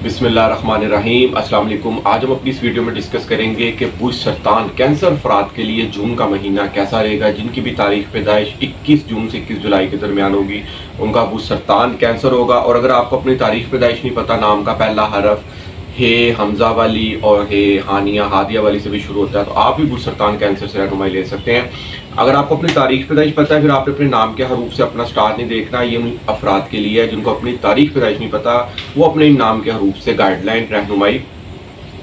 बिस्मिल्लाहिर्रहमानिर्रहीम। अस्सलाम वालेकुम। आज हम अपनी इस वीडियो में डिस्कस करेंगे कि बुश सरतान कैंसर अफराद के लिए जून का महीना कैसा रहेगा। जिनकी भी तारीख पैदाइश 21 जून से 21 जुलाई के दरमियान होगी, उनका बुश सरतान कैंसर होगा। और अगर आपको अपनी तारीख पैदाइश नहीं पता, नाम का पहला हरफ हे हमजा वाली और हे हानिया हादिया वाली से भी शुरू होता है, तो आप भी बुश सरतान कैंसर से रहनुमाई ले सकते हैं। अगर आपको अपनी तारीख पैदाइश पता है, फिर आपने अपने नाम के हरूफ से अपना स्टार नहीं देखना। ये उन अफराद के लिए है जिनको अपनी तारीख पैदाइश नहीं पता, वो अपने नाम के हरूफ से गाइडलाइन रहनुमाई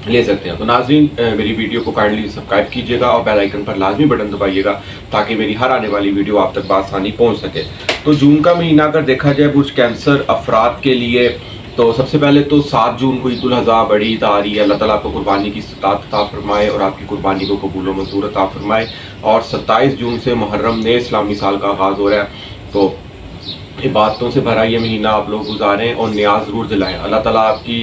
ले सकते हैं। तो नाज़रीन, मेरी वीडियो को काइंडली सब्सक्राइब कीजिएगा और बेल आइकन पर लाजमी बटन दबाइएगा ताकि मेरी हर आने वाली वीडियो आप तक बासानी पहुंच सके। तो जून का महीना अगर देखा जाए बुश कैंसर अफराद के लिए, तो सबसे पहले तो 7 जून को ईद उल अज़हा बड़ी ईद आ रही है। अल्लाह ताला आपको कुर्बानी की इस्तात अता फरमाए और आपकी कुर्बानी को कबूल व मंजूर अता फरमाए। और 27 जून से मुहर्रम नए इस्लामी साल का आगाज़ हो रहा है, तो इबादतों से भरा ये महीना आप लोग गुजारें और न्याज ज़रूर दिलाएं। अल्लाह ताला आपकी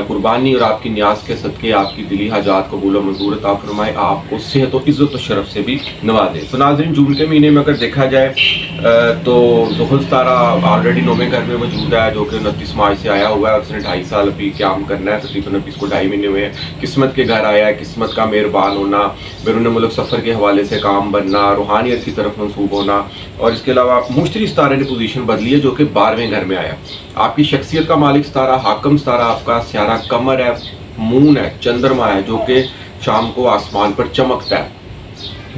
कुर्बानी और आपकी न्याज के सदक़े आपकी दिली हाजात कबूल व मंजूर अता फरमाए, आपको सेहत और इज़्ज़त और शरफ से भी नवाजे। तो नाज़रीन, जून के महीने में अगर देखा जाए तो ज़ुहल तारा ऑलरेडी 9वें घर में मौजूद है, जो कि 29 मार्च से आया हुआ है। उसने 2.5 साल अभी क़याम करना है, तकरीबन अभी इसको 2.5 महीने हुए हैं। किस्मत के घर आया है, किस्मत का मेहरबान होना, बैरून मुल्क सफ़र के हवाले से काम बनना, रूहानियत की तरफ मंसूब होना। और इसके अलावा मुश्तरी सितारे ने पोजीशन बदली है, जो कि 12वें घर में आया। आपकी शख्सियत का मालिक सितारा हाकम सितारा आपका स्यारा कमर है, मून है, चंद्रमा है, जो कि शाम को आसमान पर चमकता है।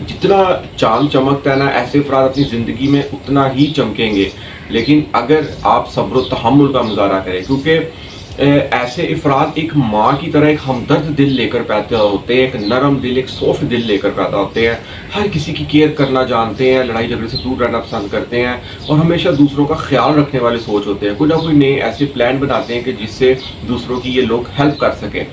जितना चांद चमकता है ना, ऐसे अफराद अपनी ज़िंदगी में उतना ही चमकेंगे। लेकिन अगर आप सब्र व तहम्मुल का मुजाहरा करें, क्योंकि ऐसे अफराद एक माँ की तरह एक हमदर्द दिल लेकर पैदा होते हैं, एक नरम दिल, एक सॉफ्ट दिल लेकर पैदा होते हैं। हर किसी की केयर करना जानते हैं, लड़ाई झगड़े से दूर रहना पसंद करते हैं और हमेशा दूसरों का ख्याल रखने वाले सोच होते हैं। कोई ना कोई नए ऐसे प्लान बनाते हैं कि जिससे दूसरों की ये लोग हेल्प कर सकें।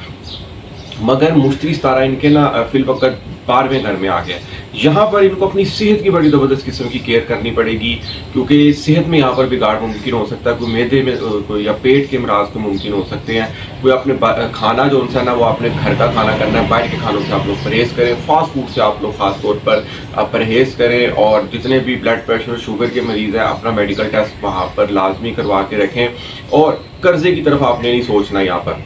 मगर मुश्तरी सितारा इनके ना फिल वक्त 12वें घर में आ गया। यहाँ पर इनको अपनी सेहत की बड़ी ज़बरदस्त किस्म की केयर करनी पड़ेगी, क्योंकि सेहत में यहाँ पर बिगाड़ मुमकिन हो सकता है। कोई मैदे में कोई या पेट के अमराज तो मुमकिन हो सकते हैं। कोई अपने खाना जो उनसे ना वो अपने घर का खाना करना है, बाहर के खानों से आप लोग परहेज़ करें। फास्ट फूड से आप लोग ख़ास तौर पर परहेज़ करें। और जितने भी ब्लड प्रेशर शुगर के मरीज़ हैं, अपना मेडिकल टेस्ट वहाँ पर लाजमी करवा के रखें। और कर्ज़े की तरफ आपने नहीं सोचना। यहाँ पर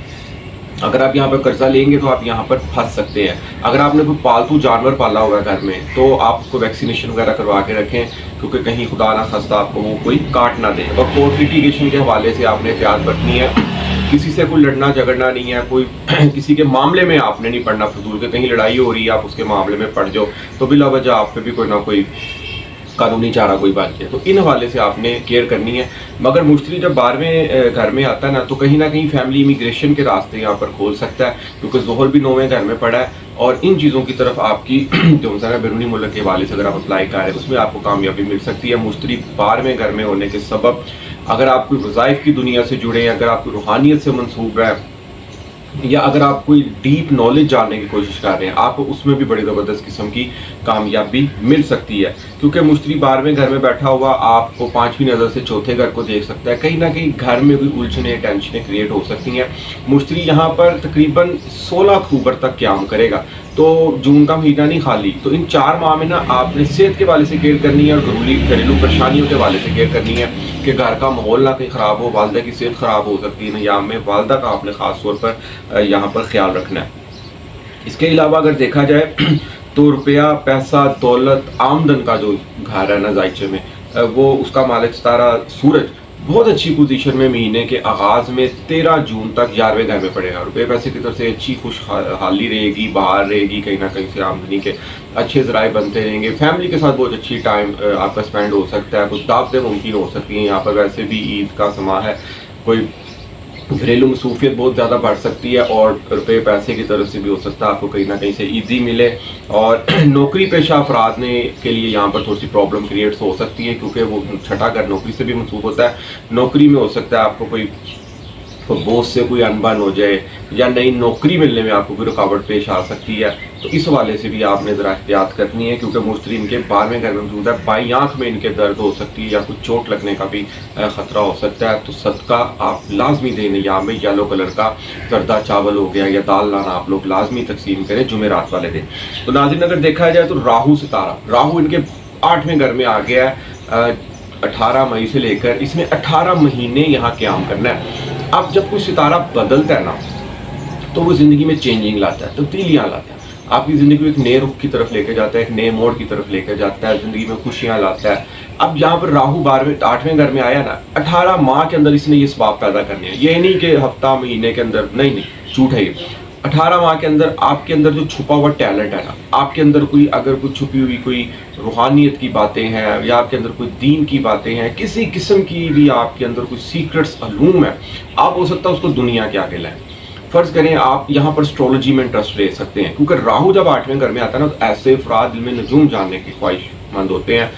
अगर आप यहाँ पर कर्जा लेंगे तो आप यहाँ पर फंस सकते हैं। अगर आपने कोई पालतू जानवर पाला हुआ है घर में, तो आप उसको वैक्सीनेशन वगैरह करवा के रखें, क्योंकि कहीं खुदा ना खास्ता आपको वो कोई काट ना दे। और कोर्ट लिटिगेशन के हवाले से आपने एहतियात बरतनी है। किसी से कोई लड़ना झगड़ना नहीं है, कोई किसी के मामले में आपने नहीं पढ़ना फजूल के। कहीं लड़ाई हो रही है, आप उसके मामले में पढ़ जाओ तो बिला वजह आप पे भी कोई ना कोई कानूनी चारा कोई बात है। तो इन हवाले से आपने केयर करनी है। मगर मुश्तरी जब 12वें घर में आता है ना कहीं फैमिली इमिग्रेशन के रास्ते यहाँ पर खोल सकता है, क्योंकि ज़ोहर भी 9वें घर में पड़ा है। और इन चीज़ों की तरफ आपकी जो है बैरूनी मुल्क के हवाले से अगर आप अप्लाई कर रहे हैं, उसमें आपको कामयाबी मिल सकती है। मुश्तरी 12वें घर में होने के सबब, अगर आप कोई वज़ाइफ की दुनिया से जुड़े हैं, अगर आपको रूहानियत से मंसूब है, या अगर आप कोई डीप नॉलेज जानने की कोशिश कर रहे हैं, आपको उसमें भी बड़ी ज़बरदस्त किस्म की कामयाबी मिल सकती है। क्योंकि मुश्तरी 12वें घर में बैठा हुआ आपको 5वीं नज़र से चौथे घर को देख सकता है। कहीं ना कहीं घर में कोई उलझने टेंशनें क्रिएट हो सकती हैं। मुश्तरी यहाँ पर तकरीबन 16 अक्टूबर तक क़याम करेगा। तो जून का महीना नहीं खाली। तो इन 4 माह में ना आपने सेहत के हवाले से केयर करनी है और घरेलू परेशानियों के हवाले से केयर करनी है कि घर का माहौल ना कहीं ख़राब हो, वालदा की सेहत ख़राब हो सकती है। नियाम में वालदा का आपने ख़ास तौर पर यहाँ पर ख्याल रखना है। इसके अलावा अगर देखा जाए तो रुपया, पैसा, दौलत, आमदन का जो घर है ना जायचे में, वो उसका मालिक सितारा सूरज बहुत अच्छी पोजीशन में महीने के आगाज़ में 13 जून तक 11वें घर में पड़ेगा। रुपये पैसे की तरफ से अच्छी खुशहाली रहेगी, बाहर रहेगी, कहीं ना कहीं से आमदनी के अच्छे ज़राए बनते रहेंगे। फैमिली के साथ बहुत अच्छी टाइम आपका स्पेंड हो सकता है। कुछ दावतें मुमकिन हो सकती हैं। यहाँ पर वैसे भी ईद का समा है, कोई घरेलू मसूफियत बहुत ज़्यादा बढ़ सकती है और रुपये पैसे की तरफ से भी हो सकता है आपको कहीं ना कहीं से ईदी मिले। और नौकरी पेशा अफराद ने के लिए यहाँ पर थोड़ी सी प्रॉब्लम क्रिएट्स हो सकती है, क्योंकि वो छठा घर नौकरी से भी मंसूब होता है। नौकरी में हो सकता है आपको कोई बॉस से कोई अनबन हो जाए, या नई नौकरी मिलने में आपको कोई रुकावट पेश आ सकती है। तो इस हवाले से भी आपने ज़रा एहतियात करनी है, क्योंकि मुश्तरी इनके 12वें घर में मौजूद है। बाईं आँख में इनके दर्द हो सकती है या कुछ चोट लगने का भी ख़तरा हो सकता है। तो सदका आप लाजमी दें। यहाँ में येलो कलर का जर्दा चावल हो गया या दाल लाना आप लोग लाजमी तकसीम करें जुमेरात वाले दिन। तो नाज़रीन, अगर देखा जाए तो राहु सितारा, राहु इनके 8वें घर में आ गया है 18 मई से लेकर। इसमें 18 महीने यहाँ क़याम करना है। अब जब कोई सितारा बदलता है ना तो वो ज़िंदगी में चेंजिंग लाता है, तब्दीलियाँ लाता है, आपकी ज़िंदगी को एक नए रुख की तरफ लेके जाता है, एक नए मोड़ की तरफ लेके जाता है, ज़िंदगी में खुशियाँ लाता है। अब यहाँ पर राहु 8वें घर में आया ना, 18 माह के अंदर इसने ये स्वाब पैदा करने हैं। ये नहीं कि हफ्ता महीने के अंदर, नहीं, झूठ है ये। 18 माह के अंदर आपके अंदर जो छुपा हुआ टैलेंट है ना, आपके अंदर कोई अगर कुछ छुपी हुई कोई रूहानियत की बातें हैं, या आपके अंदर कोई दीन की बातें हैं, किसी किस्म की भी आपके अंदर कोई सीक्रेट्स अलूम है, आप हो सकता है उसको दुनिया के आगे लाएं। फ़र्ज़ करें आप यहाँ पर एस्ट्रोलॉजी में इंटरेस्ट ले सकते हैं, क्योंकि राहु जब 8वें घर में आता है ना, तो ऐसे अफराद दिल में नजूम जानने की ख्वाहिशमंद होते हैं,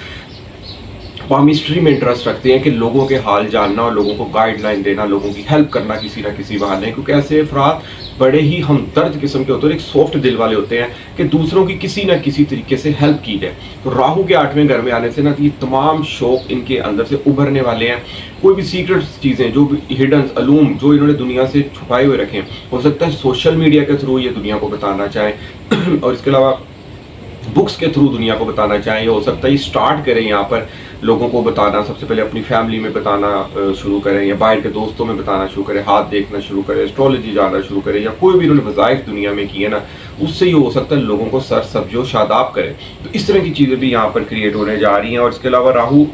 मिस्ट्री में इंटरेस्ट रखते हैं कि लोगों के हाल जानना और लोगों को गाइडलाइन देना, लोगों की हेल्प करना किसी ना किसी बहाने, क्योंकि ऐसे अफराद बड़े ही हमदर्द किस्म के होते हैं, एक सॉफ्ट दिल वाले होते हैं कि दूसरों की किसी ना किसी तरीके से हेल्प की जाए। तो राहु के 8वें घर में आने से ना, तो ये तमाम शौक इनके अंदर से उभरने वाले हैं। कोई भी सीक्रेट चीज़ें जो भी हिडन अलूम जो इन्होंने दुनिया से छुपाए हुए रखे हैं, हो सकता है सोशल मीडिया के थ्रू ये दुनिया को बताना चाहें और इसके अलावा बुक्स के थ्रू दुनिया को बताना चाहें। हो सकता है स्टार्ट करें यहाँ पर लोगों को बताना, सबसे पहले अपनी फैमिली में बताना शुरू करें, या बाहर के दोस्तों में बताना शुरू करें, हाथ देखना शुरू करें, एस्ट्रोलॉजी जानना शुरू करें, या कोई भी उन्होंने वज़ाइफ दुनिया में किए ना, उससे ही हो सकता है लोगों को सर सब्जो शादाब करें। तो इस तरह की चीज़ें भी यहाँ पर क्रिएट होने जा रही हैं। और इसके अलावा राहु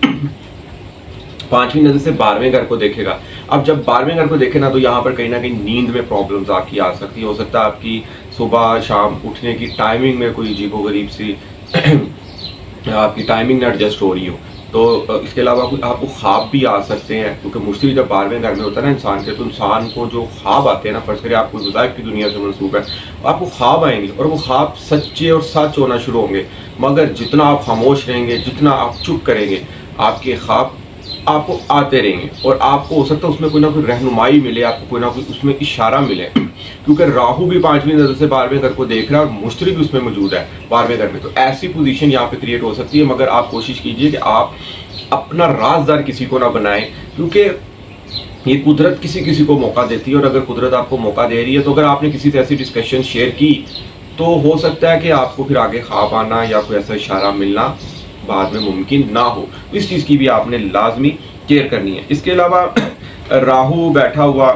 5वीं नज़र से 12वें घर को देखेगा। अब जब 12वें घर को देखे ना, तो यहाँ पर कहीं ना कहीं नींद में प्रॉब्लम्स आपकी आ सकती है। हो सकता है आपकी सुबह शाम उठने की टाइमिंग में कोई अजीबोगरीब सी आपकी टाइमिंग ना एडजस्ट हो रही हो। तो इसके अलावा आपको ख्वाब भी आ सकते हैं, क्योंकि मुश्किल जब 12वें घर में होता है ना इंसान के, तो इंसान को जो ख्वाब आते हैं ना, फर्ज करिए आपको वज़ाइफ की दुनिया से मनसूब है, आपको ख्वाब आएंगे और वो ख्वाब सच्चे और सच होना शुरू होंगे। मगर जितना आप खामोश रहेंगे, जितना आप चुप करेंगे, आपके ख्वाब आपको आते रहेंगे और आपको हो सकता है उसमें कोई ना कोई रहनुमाई मिले, आपको कोई ना कोई उसमें इशारा मिले, क्योंकि राहु भी 5वीं नज़र से 12वें घर को देख रहा है और मुश्तरी भी उसमें मौजूद है 12वें घर में। तो ऐसी पोजीशन यहाँ पे क्रिएट हो सकती है, मगर आप कोशिश कीजिए कि आप अपना राजदार किसी को ना बनाएं, क्योंकि ये कुदरत किसी किसी को मौका देती है। और अगर कुदरत आपको मौका दे रही है, तो अगर आपने किसी से ऐसी डिस्कशन शेयर की, तो हो सकता है कि आपको फिर आगे ख्वाब आना या कोई ऐसा इशारा मिलना बाद में मुमकिन ना हो। इस चीज़ की भी आपने लाजमी केयर करनी है। इसके अलावा राहु बैठा हुआ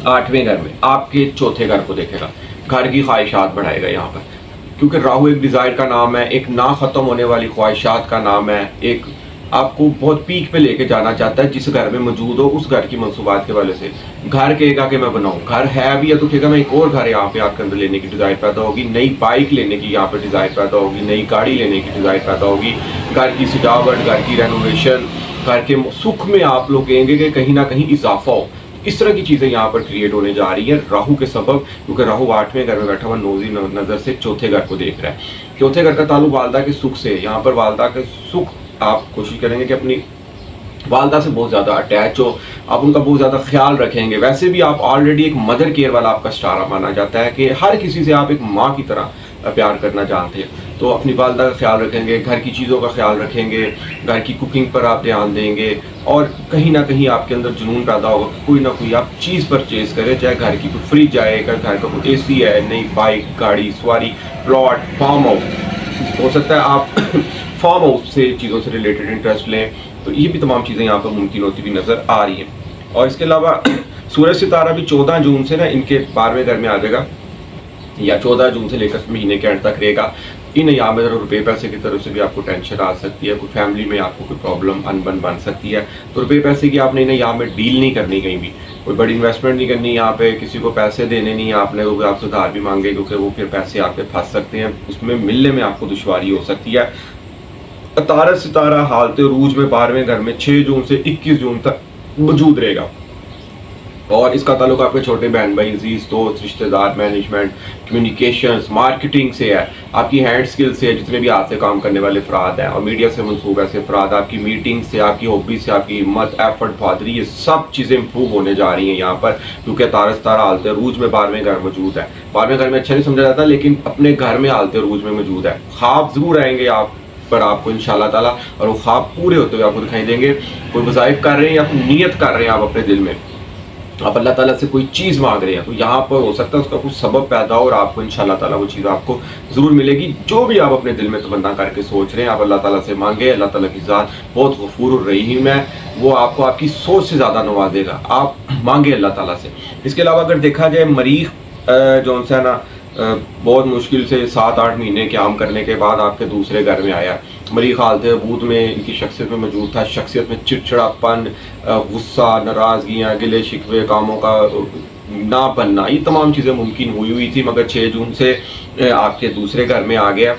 8वें घर में आपके 4थे घर को देखेगा, घर की ख्वाहिशात बढ़ाएगा यहाँ पर, क्योंकि राहु एक डिज़ायर का नाम है, एक ना ख़त्म होने वाली ख्वाहिशात का नाम है, एक आपको बहुत पीक पे लेके जाना चाहता है। जिस घर में मौजूद हो उस घर की मनसूबात के वाले से घर कहेगा कि मैं बनाऊँ, घर है अभी या तो कहेगा मैं एक और घर यहाँ पे आपके अंदर लेने की डिज़ायर पैदा होगी, नई बाइक लेने की यहाँ पे डिज़ायर पैदा होगी, नई गाड़ी लेने की डिज़ायर पैदा होगी, घर की सजावट, घर की रेनोवेशन, घर के सुख में आप लोग कहेंगे कि कहीं ना कहीं इजाफा हो। इस तरह की चीज़ें यहाँ पर क्रिएट होने जा रही हैं राहु के सबब, क्योंकि राहु 8वें घर में बैठा हुआ नौजी नज़र से 4थे घर को देख रहा है। 4थे घर का ताल्लुक वालदा के सुख से, यहाँ पर वालदा के सुख आप कोशिश करेंगे कि अपनी वालदा से बहुत ज़्यादा अटैच हो, आप उनका बहुत ज़्यादा ख्याल रखेंगे। वैसे भी आप ऑलरेडी एक मदर केयर वाला आपका स्टारा माना जाता है कि हर किसी से आप एक माँ की तरह प्यार करना जानते हैं। तो अपनी वालदा का ख्याल रखेंगे, घर की चीज़ों का ख्याल रखेंगे, घर की कुकिंग पर आप ध्यान देंगे, और कहीं ना कहीं आपके अंदर जुनून पैदा होगा कि कोई ना कोई आप चीज़ परचेज़ करें, चाहे घर की कोई फ्रिज आए, घर का कोई AC है, नई बाइक, गाड़ी, सवारी, प्लॉट, फार्म हाउस, हो सकता है आप फार्म हाउस से चीज़ों से रिलेटेड इंटरेस्ट लें। तो ये भी तमाम चीज़ें यहाँ पर मुमकिन होती हुई नज़र आ रही हैं। और इसके अलावा सूरज सितारा भी 14 जून से ना इनके 12वें घर में आ जाएगा, या 14 जून से लेकर महीने के एंड तक रहेगा। इन यहाँ में रुपये पैसे की तरफ से भी आपको टेंशन आ सकती है, कोई फैमिली में आपको कोई प्रॉब्लम अनबन बन सकती है। तो रुपये पैसे की आपने इन्हें यहाँ में डील नहीं करनी, कहीं भी कोई बड़ी इन्वेस्टमेंट नहीं करनी, यहाँ पे किसी को पैसे देने नहीं आपने, वो आपसे उधार भी मांगे, क्योंकि वो फिर पैसे आपके फंस सकते हैं, उसमें मिलने में आपको दुश्वारी हो सकती है। तारस सितारा हालत रूज में 12वें घर में 6 जून से 21 जून तक मौजूद रहेगा, और इसका ताल्लुक आपके छोटे बहन भाई, अजीज दोस्त, रिश्तेदार, मैनेजमेंट, कम्युनिकेशंस, मार्केटिंग से है, आपकी हैंड स्किल से है, जितने भी हाथ से काम करने वाले अफराद हैं, और मीडिया से मनसूब ऐसे अफराद, आपकी मीटिंग से, आपकी हॉबी से, आपकी हिम्मत, एफर्ट, बहादुरी, ये सब चीज़ें इंप्रूव होने जा रही हैं यहाँ पर, क्योंकि तारस तारा हालत रूज में 12वें घर मौजूद है। 12वें घर में अच्छा नहीं समझा जाता, लेकिन अपने घर में हालत रूज में मौजूद है। ख्वाब ज़रूर आएंगे आप पर आपको इंशाल्लाह ताला, और वो ख्वाब पूरे होते हुए आपको दिखाई देंगे। कोई वज़ाइफ कर रहे हैं या कोई नीयत कर रहे हैं आप अपने दिल में, आप अल्लाह ताला से कोई चीज़ मांग रहे हैं तो यहाँ पर हो सकता है उसका कुछ सबब पैदा हो और आपको इंशाल्लाह ताला वो चीज़ आपको ज़रूर मिलेगी। जो भी आप अपने दिल में तमन्ना करके सोच रहे हैं आप अल्लाह ताला से मांगे। अल्लाह ताला की ज़ात बहुत गफूर रहीम है, वो आपको आपकी सोच से ज़्यादा नवाजेगा। आप मांगे अल्लाह ताला से। इसके अलावा अगर देखा जाए मरीख जो है ना बहुत मुश्किल से 7-8 महीने काम करने के बाद आपके दूसरे घर में आया। मरीख हालत अबूद में इनकी शख्सियत में मौजूद था। शख्सियत में चिड़चिड़ापन, गुस्सा, नाराज़गियाँ, गिले शिकवे, कामों का ना बनना, ये तमाम चीज़ें मुमकिन हुई थी, मगर 6 जून से आपके दूसरे घर में आ गया।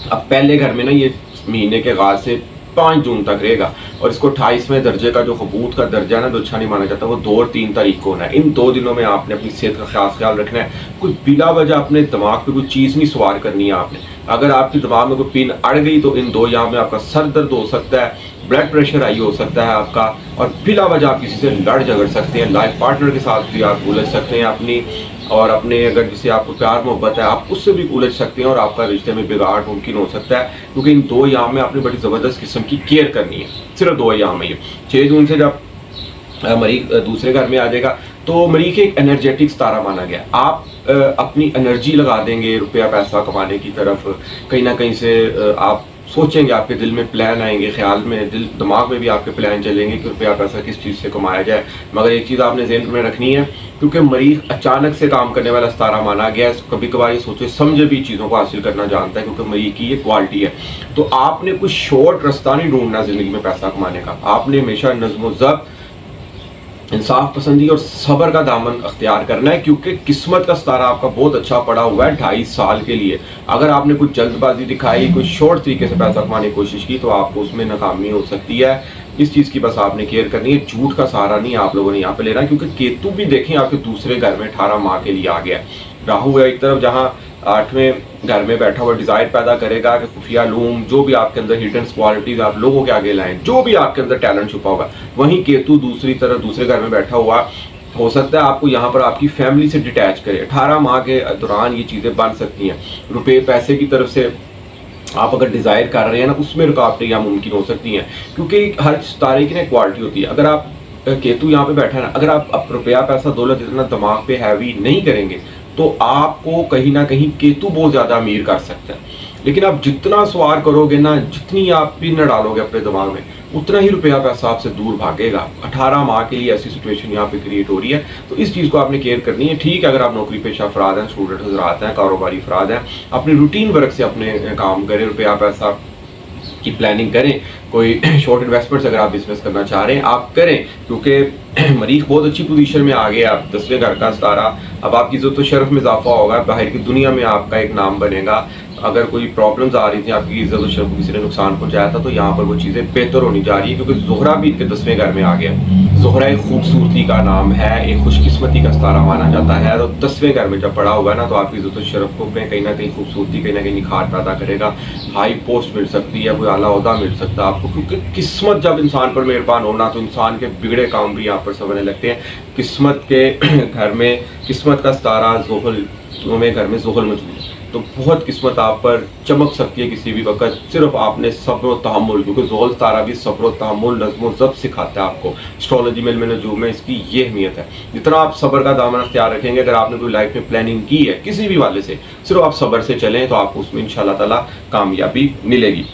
अब पहले घर में ना ये महीने के आगाज़ से 5 जून तक रहेगा और इसको 28वें दर्जे का जो हबूत का दर्जा है ना, जो अच्छा नहीं माना जाता, वो 2 और 3 तारीख को होना है। इन 2 दिनों में आपने अपनी सेहत का खास ख्याल रखना है। कोई बिला वजह अपने दिमाग पे कोई चीज़ नहीं सवार करनी है आपने। अगर आपके दिमाग में कोई पिन अड़ गई तो इन 2 यहाँ में आपका सर दर्द हो सकता है, ब्लड प्रेशर हाई हो सकता है आपका, और बिला वजह आप किसी से लड़ झगड़ सकते हैं। लाइफ पार्टनर के साथ भी आप उलझ सकते हैं अपनी, और अपने अगर जिसे आपको प्यार मोहब्बत है आप उससे भी उलझ सकते हैं और आपका रिश्ते में बिगाड़ मुमकिन हो सकता है। क्योंकि इन 2 अय्याम में आपने बड़ी ज़बरदस्त किस्म की केयर करनी है। सिर्फ 2 अय्याम में ये 6 जून से जब मरीख दूसरे घर में आ जाएगा तो मरीख एक एनर्जेटिक सितारा माना गया। आप अपनी एनर्जी लगा देंगे रुपया पैसा कमाने की तरफ, कहीं ना कहीं से आप सोचेंगे, आपके दिल में प्लान आएंगे, ख्याल में दिमाग में भी आपके प्लान चलेंगे कि रुपया पैसा किस चीज़ से कमाया जाए। मगर एक चीज़ आपने ज़हन में रखनी है, क्योंकि मरीख अचानक से काम करने वाला सितारा माना गया है। कभी कभार ये सोचे समझे भी चीज़ों को हासिल करना जानता है, क्योंकि मरीख की ये क्वालिटी है। तो आपने कुछ शॉर्ट रास्ता नहीं ढूंढना ज़िंदगी में पैसा कमाने का। आपने हमेशा नज़्म ज़ब्त, इंसाफ पसंदी और सब्र का दामन अख्तियार करना है, क्योंकि किस्मत का सितारा आपका बहुत अच्छा पड़ा हुआ है 2.5 साल के लिए। अगर आपने कुछ जल्दबाजी दिखाई, कुछ शॉर्ट तरीके से पैसा कमाने की कोशिश की, तो आपको उसमें नाकामी हो सकती है। इस चीज़ की बस आपने केयर करनी है। झूठ का सहारा नहीं आप लोगों ने यहाँ पे लेना, क्योंकि केतु भी देखें आपके दूसरे घर में 18 माह के लिए आ गया। राहु है एक तरफ, जहाँ 8वें घर में बैठा हुआ डिज़ायर पैदा करेगा कि खुफिया लूम, जो भी आपके अंदर हिडन क्वालिटीज आप लोगों के आगे लाएं, जो भी आपके अंदर टैलेंट छुपा होगा। वहीं केतु दूसरी तरफ दूसरे घर में बैठा हुआ हो सकता है आपको यहाँ पर आपकी फैमिली से डिटैच करे। 18 माह के दौरान ये चीज़ें बन सकती हैं। रुपये पैसे की तरफ से आप अगर डिज़ायर कर रहे हैं ना, उसमें रुकावटें यहाँ मुमकिन हो सकती हैं, क्योंकि हर सितारे की ना क्वालिटी होती है। अगर आप केतु यहाँ पे बैठा है ना, अगर आप रुपया पैसा दौलत इतना दिमाग पे हैवी नहीं करेंगे तो आपको कहीं ना कहीं केतु बहुत ज़्यादा अमीर कर सकता है। लेकिन आप जितना सवार करोगे ना, जितनी आप पिन डालोगे अपने दिमाग में, उतना ही रुपया पैसा आपसे दूर भागेगा। 18 माह के लिए ऐसी सिचुएशन यहाँ पे क्रिएट हो रही है, तो इस चीज़ को आपने केयर करनी है। ठीक है, अगर आप नौकरी पेशा अफराद हैं, स्टूडेंट हजरात हैं, कारोबारी अफराद हैं, अपनी रूटीन वर्क से अपने काम करें, रुपया पैसा की प्लानिंग करें। कोई शॉर्ट इन्वेस्टमेंट्स अगर आप बिजनेस करना चाह रहे हैं आप करें, क्योंकि मरीख बहुत अच्छी पोजीशन में आ गया। आप 10वें घर का सितारा, अब आपकी इज्जत तो शर्फ में इजाफा होगा, बाहर की दुनिया में आपका एक नाम बनेगा। अगर कोई प्रॉब्लम्स आ रही थी, आपकी इज्जत और शर्फ को किसी ने नुकसान पहुंचाया था, तो यहाँ पर वो चीज़ें बेहतर होनी जा रही है, क्योंकि ज़ोहरा भी इनके 10वें घर में आ गया। ज़ोहरा एक खूबसूरती का नाम है, एक खुशकिस्मती का सितारा माना जाता है। तो 10वें घर में जब पड़ा हुआ है ना, तो आपकी इज्जत और शर्फ को कहीं ना कहीं खूबसूरती, कहीं ना कहीं निखार पैदा करेगा। हाई पोस्ट मिल सकती है, कोई आला ओहदा मिल सकता है आपको, क्योंकि किस्मत जब इंसान पर मेहरबान होना, तो इंसान के बिगड़े काम भी यहाँ पर समझने लगते हैं। किस्मत के घर में किस्मत का सितारा ज़ोहल में घर में ज़ोहल मौजूद है, तो बहुत किस्मत आप पर चमक सकती है किसी भी वक्त। सिर्फ आपने सब्र और तहम्मुल, क्योंकि ज़ोहल तारा भी सब्र और तहम्मुल, नज़्म व ज़ब्त सिखाता है आपको। एस्ट्रोलॉजी में, इल्म नजूम में इसकी ये अहमियत है। जितना आप सब्र का दामन अख्तियार रखेंगे, अगर आपने कोई लाइफ में प्लानिंग की है किसी भी वाले से, सिर्फ आप सब्र से चलें तो आपको उसमें इंशाअल्लाह ताला कामयाबी मिलेगी।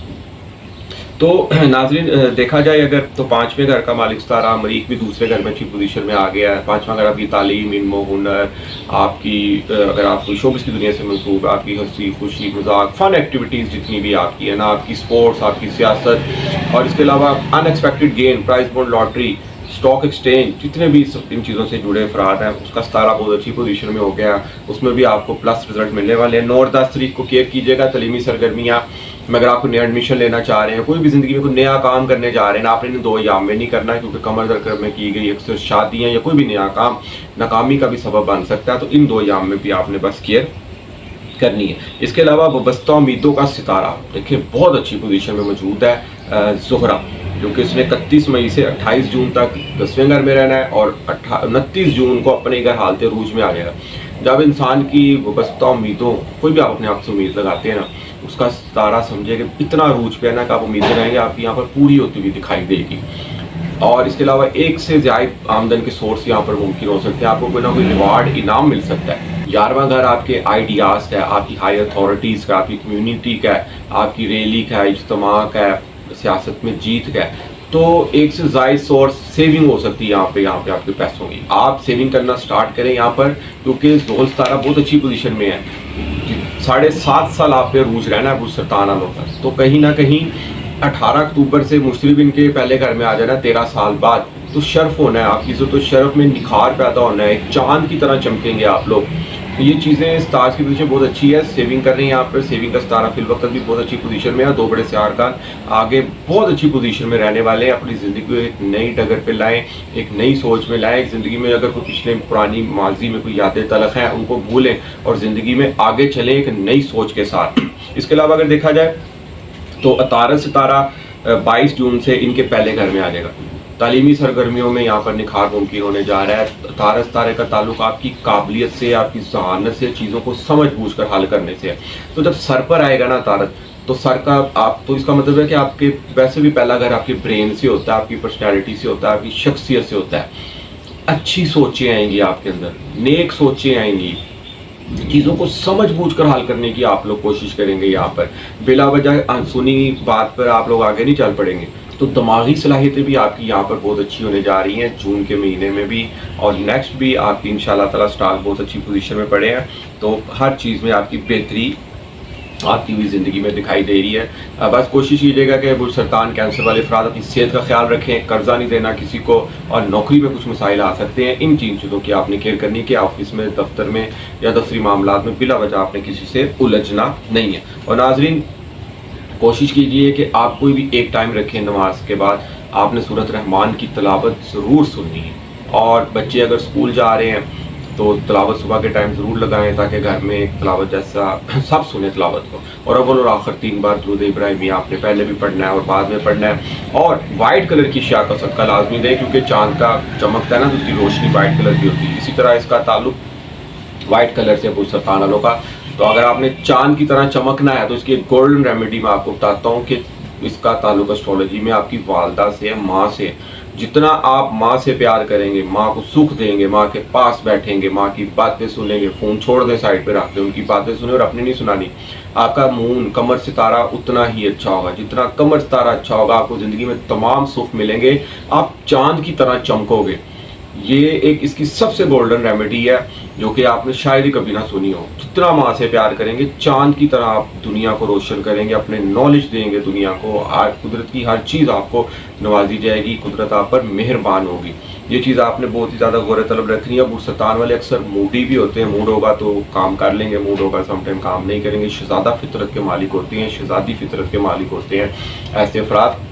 तो नाज़रीन देखा जाए अगर, तो 5वें घर का मालिक सितारा मरीख भी दूसरे घर में अच्छी पोजीशन में आ गया है। 5वां घर आपकी तालीम, इल्म, हुनर, आपकी अगर आप कोई शोबिस की दुनिया से मंसूब, आपकी हंसी खुशी मजाक फन एक्टिविटीज़ जितनी भी आपकी है ना, आपकी स्पोर्ट्स, आपकी सियासत, और इसके अलावा unexpected gain, prize bond lottery, stock exchange, जितने भी इन चीज़ों से जुड़े अफराद हैं, उसका सितारा बहुत अच्छी पोजीशन में हो गया। उसमें भी आपको प्लस रिजल्ट मिलने वाले हैं। 9 और 10 तारीख को केयर कीजिएगा तलीमी सरगर्मियाँ में। अगर आप कोई नया एडमिशन लेना चाह रहे हैं, कोई भी ज़िंदगी में कोई नया काम करने जा रहे हैं, आपने इन 2 अय्याम में नहीं करना है, क्योंकि कमर दर में की गई अक्सर शादियाँ या कोई भी नया काम नाकामी का भी सबब बन सकता है। तो इन 2 अय्याम में भी आपने बस केयर करनी है। इसके अलावा वाबस्ता उम्मीदों का सितारा देखिए बहुत अच्छी पोजीशन में मौजूद है ज़ोहरा, क्योंकि इसने 31 मई से 28 जून तक 10वें घर में रहना है, और 29 जून को अपने घर हालत रूज में आ जाएगा। जब इंसान की वाबस्ता उम्मीदों, कोई भी आप अपने आप से उम्मीद लगाते हैं ना, उसका सितारा समझे कि इतना रूज पे है ना कि आप उम्मीदें रहेंगे आपकी यहाँ पर पूरी होती हुई दिखाई देगी। اور اس کے علاوہ ایک سے زیادہ آمدن کے سورس یہاں پر ممکن ہو سکتے ہیں. آپ کو کوئی نہ کوئی ریوارڈ انعام مل سکتا ہے. 11واں گھر آپ کے آئیڈیاز کا ہے, آپ کی ہائی اتھارٹیز کا, آپ کی کمیونٹی کا ہے, آپ کی ریلی کا ہے, اجتماع کا ہے, سیاست میں جیت کا ہے. تو ایک سے زائد سورس سیونگ ہو سکتی ہے یہاں پہ آپ کے پیسوں کی. آپ سیونگ کرنا سٹارٹ کریں یہاں پر, کیونکہ زحل ستارہ بہت اچھی پوزیشن میں ہے. 7.5 سال آپ پہ عروج رہنا ہے برج سرطان والوں پر. تو کہیں نہ کہیں 18 اکتوبر سے مشتری بھی ان کے پہلے گھر میں آ جانا ہے 13 سال بعد. تو شرف ہونا ہے آپ کی, تو شرف میں نکھار پیدا ہونا ہے, ایک چاند کی طرح چمکیں گے آپ لوگ. یہ چیزیں ستارز کی پوزیشن بہت اچھی ہے. سیونگ کر رہے ہیں یہاں پر, سیونگ کا ستارہ فی الوقت بھی بہت اچھی پوزیشن میں ہے. 2 بڑے سیارکان آگے بہت اچھی پوزیشن میں رہنے والے ہیں. اپنی زندگی کو ایک نئی ڈگر پہ لائیں, ایک نئی سوچ میں لائیں. زندگی میں اگر کوئی پچھلے پرانی ماضی میں کوئی یادیں تلخ ہیں ان کو بھولیں اور زندگی میں آگے چلیں ایک نئی سوچ کے ساتھ. اس کے علاوہ اگر دیکھا جائے تو عطارد ستارہ 22 جون سے ان کے پہلے گھر میں آ جائے گا. تعلیمی سرگرمیوں میں یہاں پر نکھار ممکن ہونے جا رہا ہے. عطارد ستارے کا تعلق آپ کی قابلیت سے, آپ کی ذہانت سے, چیزوں کو سمجھ بوجھ کر حل کرنے سے ہے. تو جب سر پر آئے گا نا عطارد, تو سر کا آپ, تو اس کا مطلب ہے کہ آپ کے ویسے بھی پہلا گھر آپ کے برین سے ہوتا ہے, آپ کی پرسنالٹی سے ہوتا ہے, آپ کی شخصیت سے ہوتا ہے. اچھی سوچیں آئیں گی آپ کے اندر, نیک سوچیں آئیں گی, چیزوں کو سمجھ بوجھ کر حل کرنے کی آپ لوگ کوشش کریں گے. یہاں پر بلا وجہ انسنی بات پر آپ لوگ آگے نہیں چل پڑیں گے. تو دماغی صلاحیتیں بھی آپ کی یہاں پر بہت اچھی ہونے جا رہی ہیں جون کے مہینے میں بھی, اور نیکسٹ بھی آپ کی انشاءاللہ تعالیٰ سٹار بہت اچھی پوزیشن میں پڑے ہیں. تو ہر چیز میں آپ کی بہتری آپ کی بھی زندگی میں دکھائی دے رہی ہے. بس کوشش کیجیے گا کہ برج سرطان کینسر والے افراد اپنی صحت کا خیال رکھیں, قرضہ نہیں دینا کسی کو, اور نوکری میں کچھ مسائل آ سکتے ہیں. ان 3 چیزوں کی آپ نے کیئر کرنی کہ آفس میں, دفتر میں یا دفتری معاملات میں بلا وجہ آپ نے کسی سے الجھنا نہیں ہے. اور ناظرین کوشش کیجئے کہ آپ کوئی بھی ایک ٹائم رکھیں نماز کے بعد, آپ نے سورۃ رحمان کی تلاوت ضرور سننی ہے. اور بچے اگر اسکول جا رہے ہیں تو تلاوت صبح کے ٹائم ضرور لگائیں تاکہ گھر میں تلاوت جیسا سب سنیں تلاوت کو. اور اول اور آخر 3 بار درود ابراہیمی آپ نے پہلے بھی پڑھنا ہے اور بعد میں پڑھنا ہے. اور وائٹ کلر کی اشیاء کا صدقہ لازمی دیں, کیونکہ چاند کا چمکتا ہے نا تو اس کی روشنی وائٹ کلر کی ہوتی ہے. اسی طرح اس کا تعلق وائٹ کلر سے برج سرطان والوں کا. تو اگر آپ نے چاند کی طرح چمکنا ہے تو اس کی ایک گولڈن ریمیڈی میں آپ کو بتاتا ہوں کہ اس کا تعلق اسٹرالوجی میں آپ کی والدہ سے ہے, ماں سے. جتنا آپ ماں سے پیار کریں گے, ماں کو سکھ دیں گے, ماں کے پاس بیٹھیں گے, ماں کی باتیں سنیں گے, فون چھوڑ دیں سائڈ پہ رکھ دیں, ان کی باتیں سنیں اور اپنی نہیں سنانی, آپ کا مون قمر ستارہ اتنا ہی اچھا ہوگا. جتنا قمر ستارہ اچھا ہوگا آپ کو زندگی میں تمام سکھ ملیں گے, آپ چاند کی طرح چمکو گے. یہ ایک اس کی سب سے گولڈن ریمیڈی ہے جو کہ آپ نے شاید ہی کبھی نہ سنی ہو. جتنا ماں سے پیار کریں گے چاند کی طرح آپ دنیا کو روشن کریں گے, اپنے نالج دیں گے دنیا کو. قدرت کی ہر چیز آپ کو نوازی جائے گی, قدرت آپ پر مہربان ہوگی. یہ چیز آپ نے بہت ہی زیادہ غور طلب رکھنی ہے. برج سرطان والے اکثر موڈی بھی ہوتے ہیں, موڈ ہوگا تو کام کر لیں گے, موڈ ہوگا سم ٹائم کام نہیں کریں گے. شہزادہ فطرت کے مالک ہوتے ہیں, شہزادی فطرت کے مالک ہوتے ہیں ایسے افراد.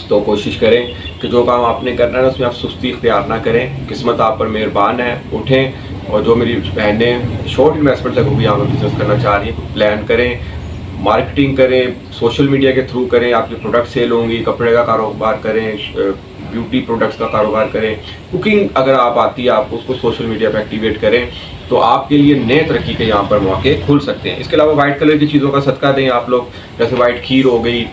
تو کوشش کریں کہ جو کام آپ نے کرنا ہے اس میں آپ سستی اختیار نہ کریں. قسمت آپ پر مہربان ہے, اٹھیں. اور جو میری بہنیں شارٹ انویسٹمنٹ سے بھی یہاں پر بزنس کرنا چاہ رہی ہیں, پلان کریں, مارکیٹنگ کریں, سوشل میڈیا کے تھرو کریں. آپ کی پروڈکٹ سیل ہوں گی, کپڑے کا کاروبار کریں, بیوٹی پروڈکٹس کا کاروبار کریں, کوکنگ اگر آپ آتی ہے آپ اس کو سوشل میڈیا پہ ایکٹیویٹ کریں تو آپ کے لیے نئے ترقی کے یہاں پر مواقع کھل سکتے ہیں. اس کے علاوہ وائٹ کلر کی چیزوں کا صدقہ دیں آپ لوگ, جیسے وائٹ کھیر ہو گئی,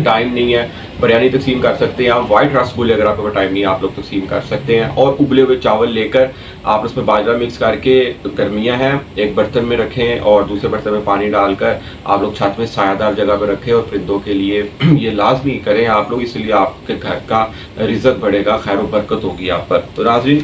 ٹائم نہیں ہے بریانی تقسیم کر سکتے ہیں آپ. وائٹ رس گلے اگر آپ کو ٹائم نہیں ہے آپ لوگ تقسیم کر سکتے ہیں. اور ابلے ہوئے چاول لے کر آپ اس میں باجرہ مکس کر کے, گرمیاں ہیں, ایک برتن میں رکھیں اور دوسرے برتن میں پانی ڈال کر آپ لوگ چھت میں سایہ دار جگہ پہ رکھیں اور پرندوں کے لیے یہ لازمی کریں آپ لوگ. اس لیے آپ کے گھر کا رزق بڑھے گا, خیر و برکت ہوگی آپ پر. تو ناظرین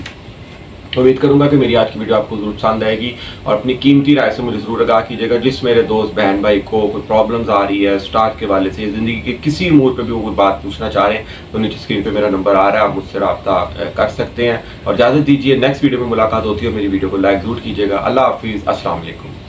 امید کروں گا کہ میری آج کی ویڈیو آپ کو ضرور پسند آئے گی, اور اپنی قیمتی رائے سے مجھے ضرور آگاہ کیجیے گا. جس میرے دوست بہن بھائی کو کوئی پرابلمز آ رہی ہے اسٹار کے والے سے, زندگی کے کسی امور پہ بھی وہ کوئی بات پوچھنا چاہ رہے ہیں تو نیچے اسکرین پہ میرا نمبر آ رہا ہے, آپ مجھ سے رابطہ کر سکتے ہیں. اور اجازت دیجیے نیکسٹ ویڈیو میں ملاقات ہوتی ہے, اور میری ویڈیو کو لائک ضرور کیجیے گا. اللہ حافظ, السلام علیکم.